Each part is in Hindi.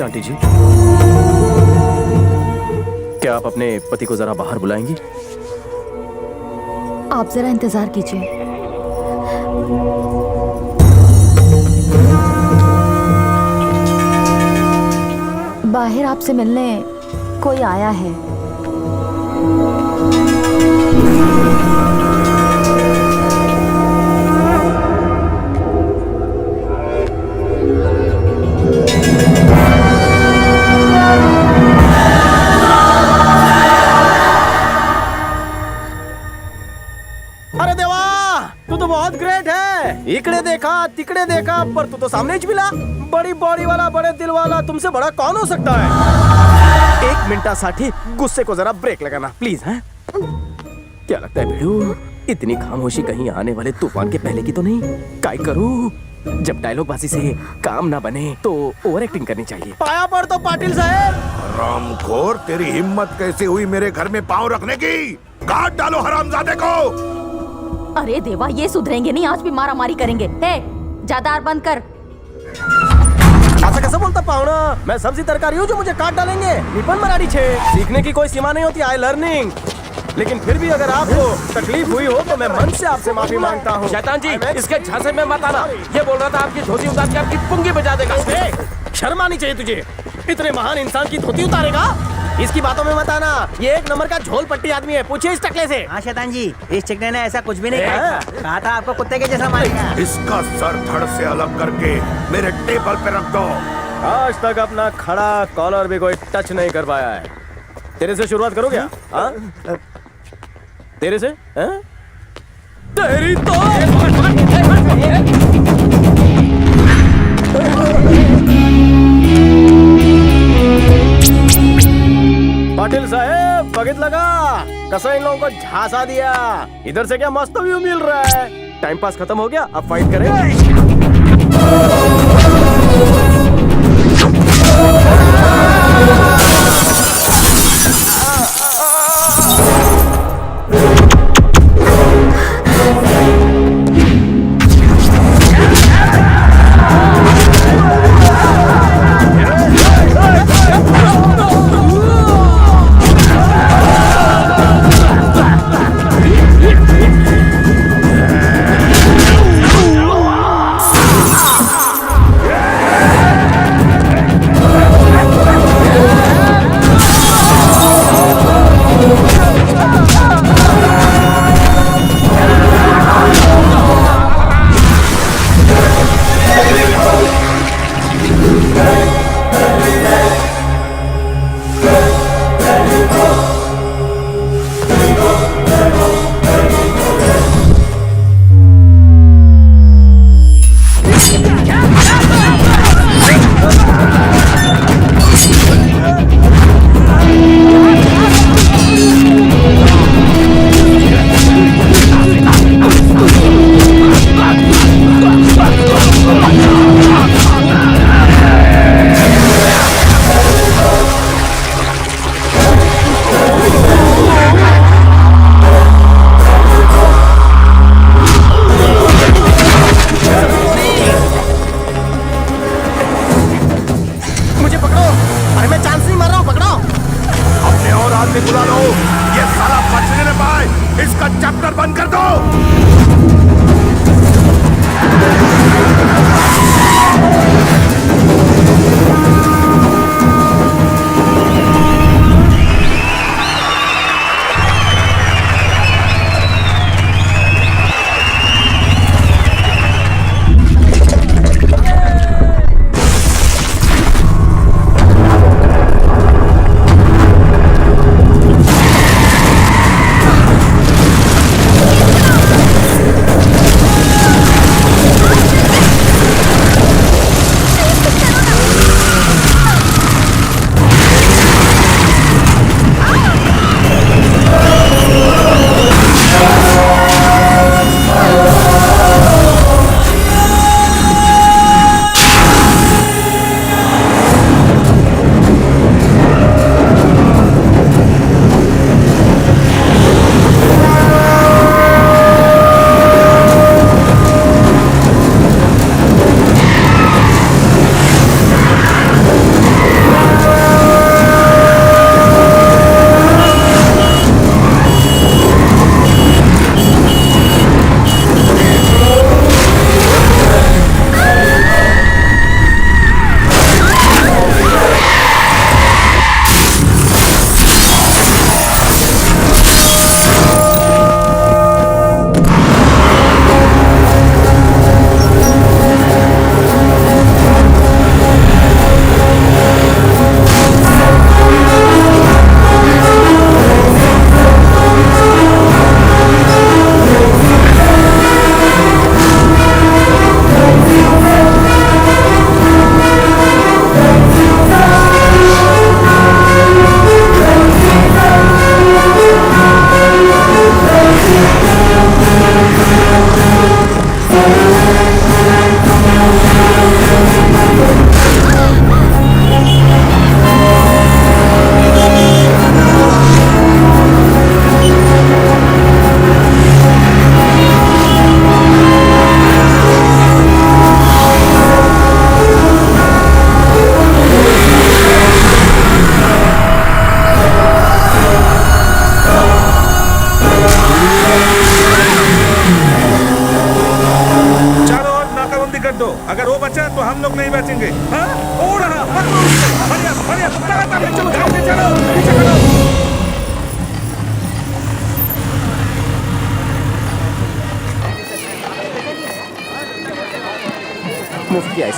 आंटी जी, क्या आप अपने पति को जरा बाहर बुलाएंगी? आप जरा इंतजार कीजिए। बाहर आपसे मिलने कोई आया है। अरे देवा, तू तो बहुत ग्रेट है। इकडे देखा तिकडे देखा पर तू तो सामने ही मिला। बड़ी बॉडी वाला, बड़े दिल वाला, तुमसे बड़ा कौन हो सकता है? एक मिनिटासाठी गुस्से को जरा ब्रेक लगाना प्लीज। है क्या लगता है भिड़ू, इतनी खामोशी कहीं आने वाले तूफान के पहले की तो नहीं? काय करूं? जब डायलॉग बाजी से काम ना बने तो ओवर एक्टिंग करनी चाहिए। पाया पड़ तो पाटिल साहब। रामखोर, तेरी हिम्मत कैसे हुई मेरे घर में पांव रखने की? काट डालो हरामजादे को। अरे देवा, ये सुधरेंगे नहीं, आज भी मारा मारी करेंगे। हे, जादार बंद कर। ऐसा कैसे बोलता पाहुणा? मैं सब्जी तरकारी हूँ जो मुझे काट डालेंगे? निपन मराठी छे। सीखने की कोई सीमा नहीं होती। आई लर्निंग। लेकिन फिर भी अगर आपको तकलीफ हुई हो तो मैं मन से आपसे माफी मांगता हूँ। शैतान जी, इसके झांसे में मत आना। ये बोल रहा था आपकी धोती उतार के आपकी पुंगी बजा देगा। शर्म आनी चाहिए तुझे। इतने महान इंसान की धोती उतारेगा? इसकी बातों में मत आना। ये एक नंबर का झोल पट्टी आदमी है। पूछिए इस टकले से। हाँ शैतान जी, इस चिकने ने ऐसा कुछ भी नहीं कहा था आपको कुत्ते के जैसा मारेगा। इसका सर धड़ से अलग करके मेरे टेबल पे रख दो। आज तक अपना खड़ा कॉलर भी कोई टच नहीं कर पाया है। तेरे से शुरुआत करो क्या? हाँ? तेरे से? हैं? तेरी तो पाटिल साहेब, बघितलं का कसं इन लोगों को झांसा दिया? इधर से क्या मस्त व्यू मिल रहा है। टाइम पास खत्म हो गया, अब फाइट करें।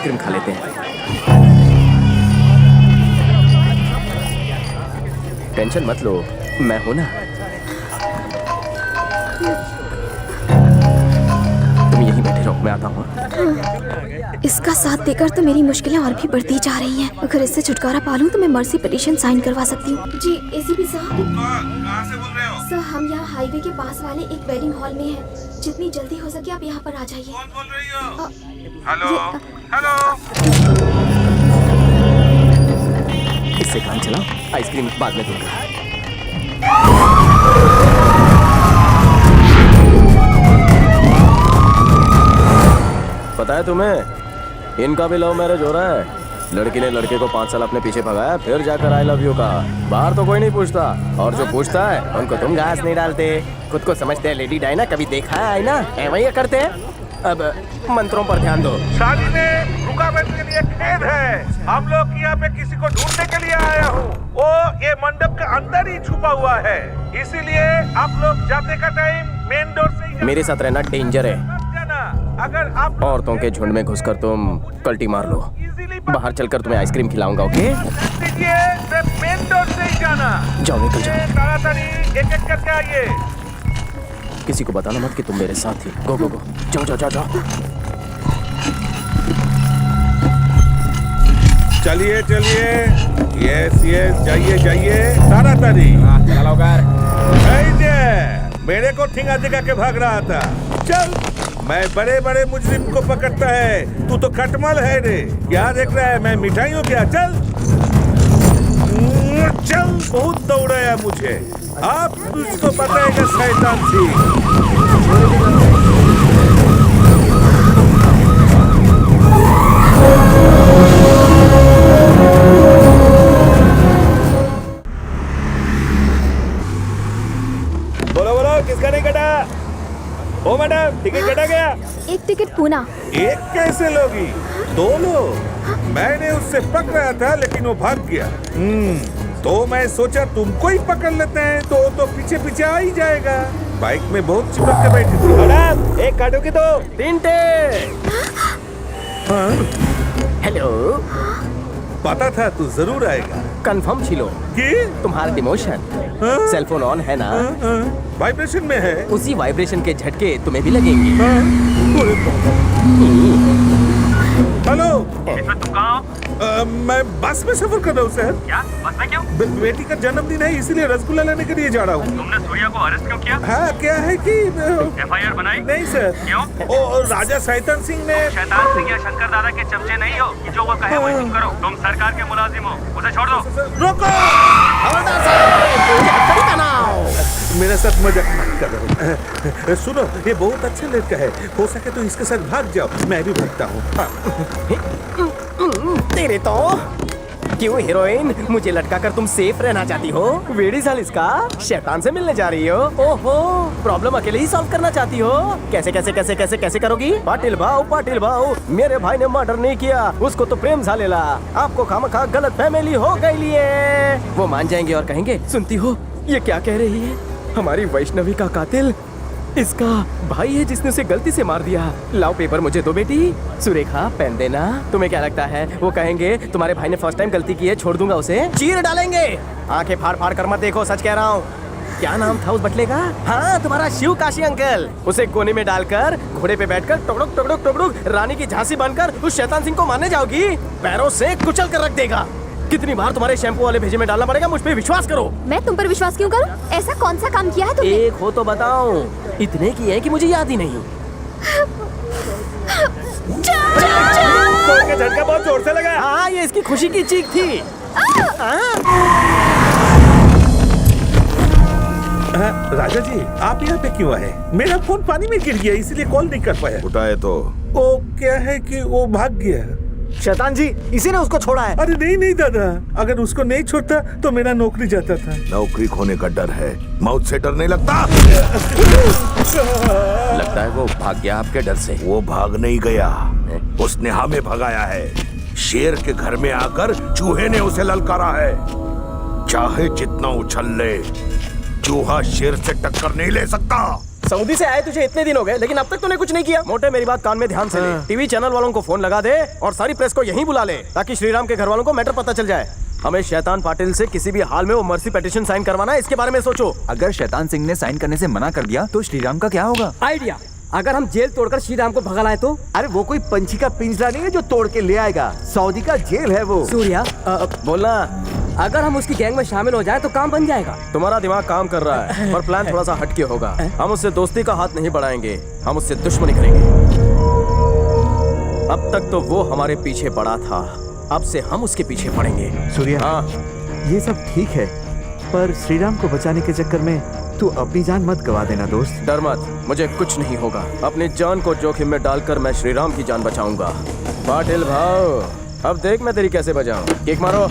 आइसक्रीम खा लेते हैं। टेंशन मत लो, मैं हूं ना। तुम यहीं बैठे रहो, मैं आता हूँ। इसका साथ देकर तो मेरी मुश्किलें और भी बढ़ती जा रही हैं। अगर इससे छुटकारा पा लूं तो मैं मर्सी पिटीशन साइन करवा सकती हूँ। जी एसीपी साहब। कहाँ से बोल रहे हो? सर हम यहाँ हाईवे के पास वाले एक वेडिंग हॉल में हैं। जितनी जल्दी हो सके आप यहाँ पर आ जाइए। कौन बोल रही हो? Hello hello. इससे काम चलाओ, आइसक्रीम बाद में दूंगा। पता है तुम्हें, इनका भी लव मैरिज हो रहा है। लड़की ने लड़के को 5 साल अपने पीछे भगाया, फिर जाकर आई लव यू कहा। बाहर तो कोई नहीं पूछता, और जो पूछता है उनको तुम घास नहीं डालते। खुद को समझते हैं लेडी डायना, कभी देखा है ना, ऐसा करते हैं। अब मंत्रों पर ध्यान दो। शादी में रुकावट के लिए खेद है। हम लोग यहाँ पे किसी को ढूंढने के लिए आया हूँ। वो ये मंडप के अंदर ही छुपा हुआ है, इसीलिए आप लोग जाने का टाइम मेन डोर से ही मेरे साथ रहना डेंजर है। जाना। अगर आप औरतों के झुंड में घुसकर तुम कल्टी मार लो। बाहर चलकर तुम्हें आइसक्रीम खिलाऊंगा, ओके? मेन डोर से ही जाना। जाओ, निकल जाओ। ताड़ाताड़ी एक एक करके आइए। किसी को बताना मत कि तुम मेरे साथ थी। गो गो गो, जाओ जाओ जाओ जाओ। चलिए चलिए, यस यस, जाइए जाइए, ताड़ाताड़ी। चलो कर। मेरे को ठिंगा दिखा के भाग रहा था। चल, मैं बड़े बड़े मुजरिम को पकड़ता है, तू तो खटमल है रे। क्या देख रहा है, मैं मिठाई हूँ क्या? चल चल, बहुत दौड़ाया मुझे। आप तुझको बताएगा शैतान सिंह। बोलो बोलो, किसका नहीं कटा? ओ मैडम, टिकट कटा गया? एक टिकट पूना। एक कैसे लोगी? 2 लो। मैंने उससे पकड़ा था लेकिन वो भाग गया। तो मैं सोचा तुमको ही पकड़ लेते हैं, तो पीछे पीछे आ ही जाएगा। बाइक में बहुत चिपक के बैठी थी। मैडम, एक काटो की तो 3 हेलो, पता था तू जरूर आएगा। कंफर्म छिलो कि तुम्हारा डिमोशन। सेलफोन ऑन है ना? वाइब्रेशन में है। उसी वाइब्रेशन के झटके तुम्हें भी लगेंगे। हेलो, इसमें तुम कहाँ हो? मैं बस में सफर कर रहा हूँ सर। क्या? बस में क्यों? बेटी का जन्मदिन है, इसीलिए रसगुल्ला लेने के लिए जा रहा हूँ। तुमने सूर्या को अरेस्ट क्यों किया? हाँ, क्या है कि FIR बनाई? नहीं सर। क्यों? ओ राजा शैतान सिंह ने। शैतान सिंह या शंकर दादा के चमचे नहीं हो कि जो वो कहे वही तुम करो। तुम सरकार के मुलाजिम हो, उसे छोड़ दो। रोको, मेरे साथ मजाक मत करो। सुनो, ये बहुत अच्छा लड़का है, हो सके तो इसके साथ भाग जाओ, मैं भी भागता हूँ। तेरे तो क्यों हीरोइन, मुझे लटका कर तुम सेफ रहना चाहती हो? वेड़ी साल इसका शैतान से मिलने जा रही हो? ओहो, प्रॉब्लम अकेले ही सॉल्व करना चाहती हो? कैसे कैसे कैसे कैसे कैसे करोगी? पाटिल भाऊ, मेरे भाई ने मर्डर नहीं किया, उसको तो प्रेम झालेला। आपको खामखा गलत फैमिली हो गई लिए। वो मान जाएंगे और कहेंगे, सुनती हो ये क्या कह रही है? हमारी वैष्णवी का कातिल इसका भाई है जिसने उसे गलती से मार दिया। लाओ पेपर मुझे दो बेटी। सुरेखा, पेन देना। तुम्हें क्या लगता है वो कहेंगे तुम्हारे भाई ने फर्स्ट टाइम गलती की है, छोड़ दूंगा उसे? चीर डालेंगे। आंखें फाड़ फाड़ कर मत देखो, सच कह रहा हूँ। क्या नाम था उस बटले का? हाँ, तुम्हारा शिव काशी अंकल। उसे कोने में डालकर घोड़े पे बैठकर टुकड़ुक टुकड़ुक टुकड़ुक रानी की झांसी बनकर उस शैतान सिंह को मारने जाओगी? पैरों से कुचल कर रख देगा। कितनी बार तुम्हारे शैम्पू वाले भेजे में डालना पड़ेगा? मुझ पे विश्वास करो। मैं तुम पर विश्वास क्यों करूं? ऐसा कौन सा काम किया है तुमने? एक हो तो बताओ। इतने की है कि मुझे याद ही नहीं। झटका बहुत जोर से लगा। हाँ, ये इसकी खुशी की चीख थी। राजा जी, आप यहाँ पे क्यों आए? मेरा फोन पानी में गिर गया, इसलिए कॉल नहीं कर पाया। उठाए तो वो क्या है कि वो भाग गया। शैतान जी, इसी ने उसको छोड़ा है। अरे नहीं नहीं दादा, अगर उसको नहीं छोड़ता तो मेरा नौकरी जाता था। नौकरी खोने का डर है, मौत से डर नहीं लगता। लगता है वो भाग गया आपके डर से। वो भाग नहीं गया, उसने हमें भगाया है। शेर के घर में आकर चूहे ने उसे ललकारा है। चाहे जितना उछल ले, चूहा शेर से टक्कर नहीं ले सकता। सऊदी से आए तुझे इतने दिन हो गए, लेकिन अब तक तूने कुछ नहीं किया। मोटे मेरी बात कान में ध्यान से ले। टीवी चैनल वालों को फोन लगा दे और सारी प्रेस को यहीं बुला ले, ताकि श्रीराम के घर वालों को मैटर पता चल जाए। हमें शैतान पाटिल से किसी भी हाल में वो मर्सी पिटीशन साइन करवाना है, इसके बारे में सोचो। अगर शैतान सिंह ने साइन करने से मना कर दिया तो श्रीराम का क्या होगा? आइडिया, अगर हम जेल तोड़कर श्रीराम को भगा लाए तो? अरे वो कोई पंछी का पिंजरा नहीं है जो तोड़ के ले आएगा, सऊदी का जेल है वो। सूर्या, बोलना। अगर हम उसकी गैंग में शामिल हो जाए तो काम बन जाएगा। तुम्हारा दिमाग काम कर रहा है, पर प्लान थोड़ा सा हटके होगा। हम उससे दोस्ती का हाथ नहीं बढ़ाएंगे, हम उससे दुश्मनी करेंगे। अब तक तो वो हमारे पीछे पड़ा था, अब से हम उसके पीछे पड़ेंगे। सूर्या, हाँ, ये सब ठीक है, पर श्रीराम को बचाने के चक्कर में तू अपनी जान मत गवा देना दोस्त। डर मत, मुझे कुछ नहीं होगा। अपनी जान को जोखिम में डालकर मैं श्रीराम की जान बचाऊंगा। पाटिल भाव, अब देख मैं तेरी कैसे बचाऊं। किक मारो।